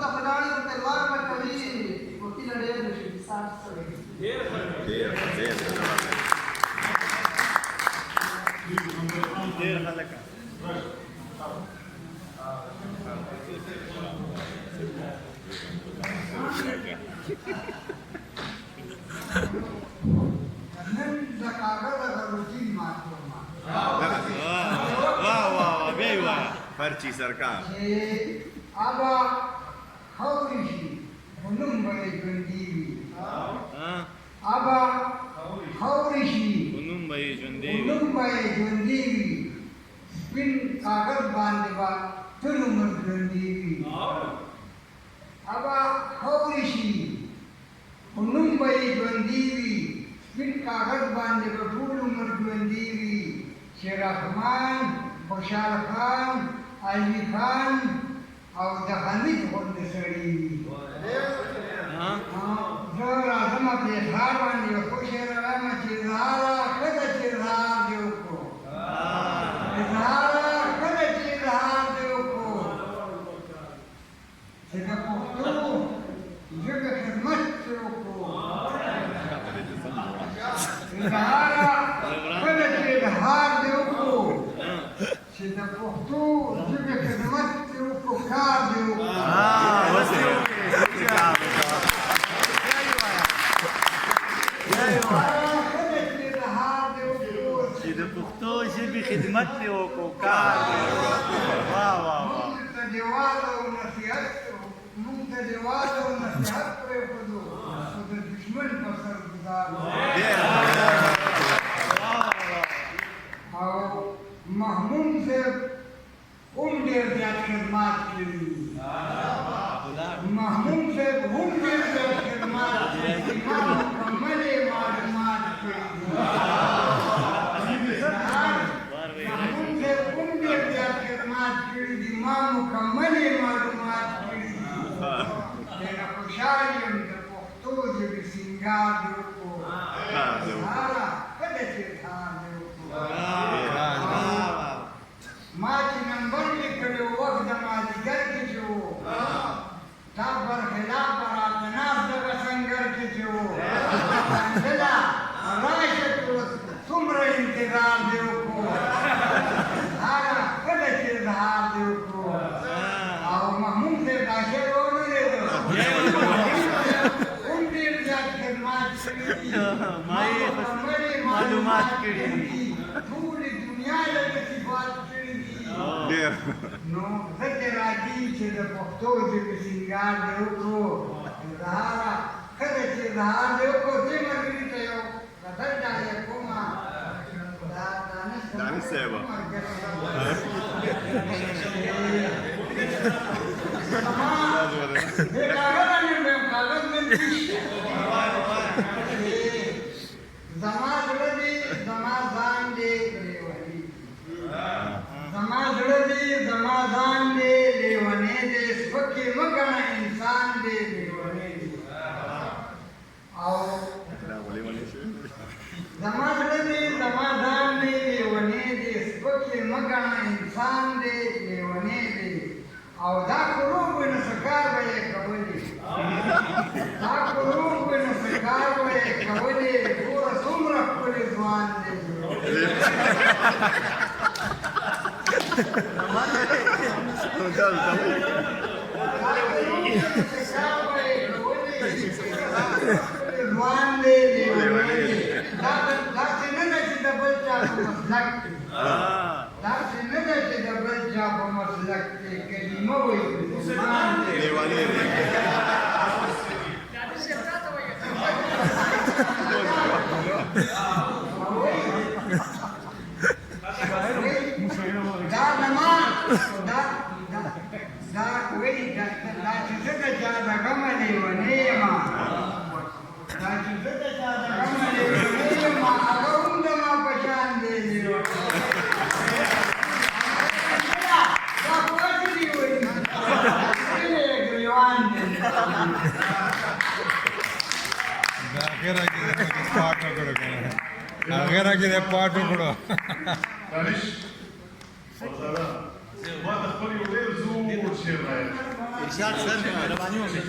ته فلاړې په تلوار به کوي وکیله ډېر نشي ساعت سره ډېر خلک نن د کاغذ د روټین ماتوم واه بیا یې وایه پرچی سرکار چې ابا خاورې شي خو نوم به یې ژوندي وي ابا خاورې شي خو نوم به یې ژوندی خو نوم به یې ژوندي وي سپین کاغذ باندې به ټول عمر ژوندي وي ابا خاورې شي خو نوم به یې ژوندي وي سپین کاغذ باندې به ټول عمر ژوندي وي شیررحمان خوشحال خان علي خان او د حمید غوندې سړي وي زه راځم په اظهار باندې یو څو شعر وایم چې اظهاره ښه ده چې اظهار دې وکړو اظهاره ښه ده چې اظهار دې وکړو چې د پښتو ژبې خدمت ترې وکړو اظهاره ښه ده چې اظهار دې وکړو چې د پښتو ژبې خدمت ترې وکړو کار دې وکړو چې د پښتو ژبې خدمت دې وکړو کار دې وکړو واه واه واه موږ ته دې واده او نصیحت پرېښودو خو د دښمن په سر ګزارو او محمود صاحب هم ډېر زیات خدمات کړي محمود صاحب هم ډېر زیات خدمات کړي ما مکملې معلومات کړي محمود صاحب هم ډېر زیات خدمات کړي دي ما مکملې معلومات کړي دي ډېره خوشحال یم د پښتو ژبې سینګار دې وکړو اظهاره ښه ده چې اظهار دې وکړو ما چې نمبر لیکلی و وخت د مازدیګر کې چې و تا برخلاف راته ناست دغه سنګر کې چې و خندله راشه څومره انتظار دې وکړو اظهاره ښه ده چې اظهار دې وکړو او محمود صاحب دا شعر واورېدو هم ډېر زیات خدمات کړي دي ما یې معلومات کړي دي ټولې دنیا له صفات کړي دي نو زه دې راځي چې د پښتو ژبې سینګار دې وکړو اظهاره ښه ده چې اظهار دې وکړو دې ملګري ته یو غزل ډالۍ کومه دا دانش صاحب زما زړه دې زما ځان دې لیونی زما زړه دې زما ځان دې لیونی دې سپکې مه ګڼه انسان دې لیونی دې او زما زړه دې زما ځان دې لیونی دې سپکې مه ګڼه انسان دې لیونی دې او دا کروب نه سکار به یې کولې دا کروب نه سکار به یې کولې ګوره څومره ښکلی ځوان دی ځوان دی داسې نه ده چې د بل چا په مسلک کې داسې نه ده چې د بل چا په مسلک کې کلمه وایي مسلمان دی دا نماز دا وایي دا چې زه د چا د غمه لیونی یم دا چې زه د چا د غمه لیونی یم هغه هم زما په شان دی دا خو هسې دي وایي ګریوان دی आखिर पाठ करो आखिर पाठ करो معلش ما تخبري وليه زور شير ارشاد سر مهرباني وکړه